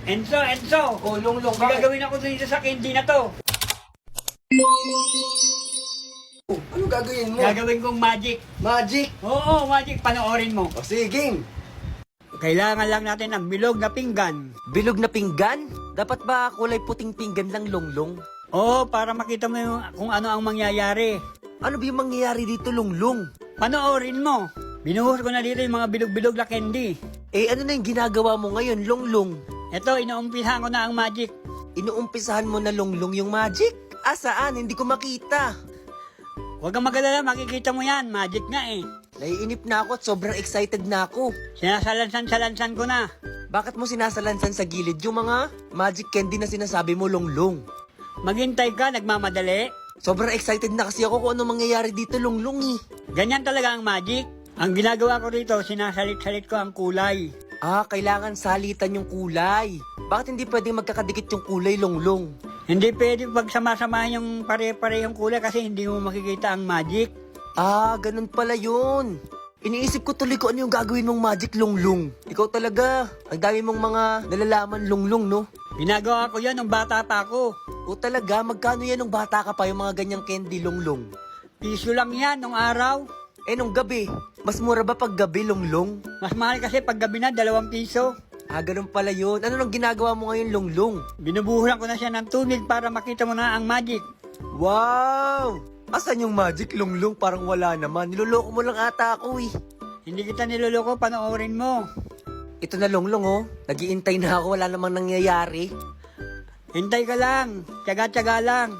Enzo! Oh, Longlong, May bakit? gagawin ako dito sa candy na to. Oh, ano gagawin mo? Gagawin kong magic. Magic! Oo, magic. Panoorin mo. O sige, game! Kailangan lang natin ng bilog na pinggan. Bilog na pinggan? Dapat ba kulay puting pinggan lang, Longlong? Oo, para makita mo kung ano ang mangyayari. Ano ba yung mangyayari dito, Longlong? Panoorin mo. Binuhos ko na dito yung mga bilog-bilog na candy. Eh ano na yung ginagawa mo ngayon, Longlong? Ito, inuumpisahan ko na ang magic. Inuumpisahan mo na, Longlong, yung magic? Saan? Hindi ko makita. Huwag kang magalala, makikita mo yan. Magic nga eh. Naiinip na ako at sobrang excited na ako. Sinasalansan ko na. Bakit mo sinasalansan sa gilid yung mga magic candy na sinasabi mo, Longlong? Maghintay ka, nagmamadali. Sobrang excited na kasi ako kung ano mangyayari dito, Longlong eh. Ganyan talaga ang magic. Ang ginagawa ko rito, sinasalit-salit ko ang kulay. Kailangan salitan yung kulay. Bakit hindi pwedeng magkakadikit yung kulay, Longlong? Hindi pwede pagsama-samahin yung pare-parehong kulay kasi hindi mo makikita ang magic. Ganun pala yun. Iniisip ko tuloy kung ano yung gagawin mong magic, Longlong. Ikaw talaga, ang dami mong mga nalalaman, Longlong, no? Ginagawa ko yan nung bata pa ako. O talaga, magkano yan nung bata ka pa yung mga ganyang candy, Longlong? Piso lang yan nung araw. Nung gabi, mas mura ba pag gabi, Longlong? Mas mahal kasi pag gabi na, 2 piso. Ganun pala yun. Ano nang ginagawa mo ngayon, Longlong? Binubuhulan ko na siya ng tubig para makita mo na ang magic. Wow! Asan yung magic, Longlong? Parang wala naman. Niloloko mo lang ata ako eh. Hindi kita niloloko, panoorin mo. Ito na, Longlong, oh. Nag-iintay na ako, wala namang nangyayari. Hintay ka lang, tiyaga-tiyaga lang.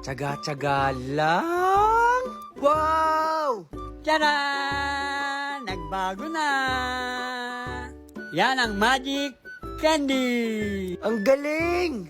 Tsaga-tsaga lang. Wow! Tcharan! Nagbago na! Yan ang magic candy! Ang galing!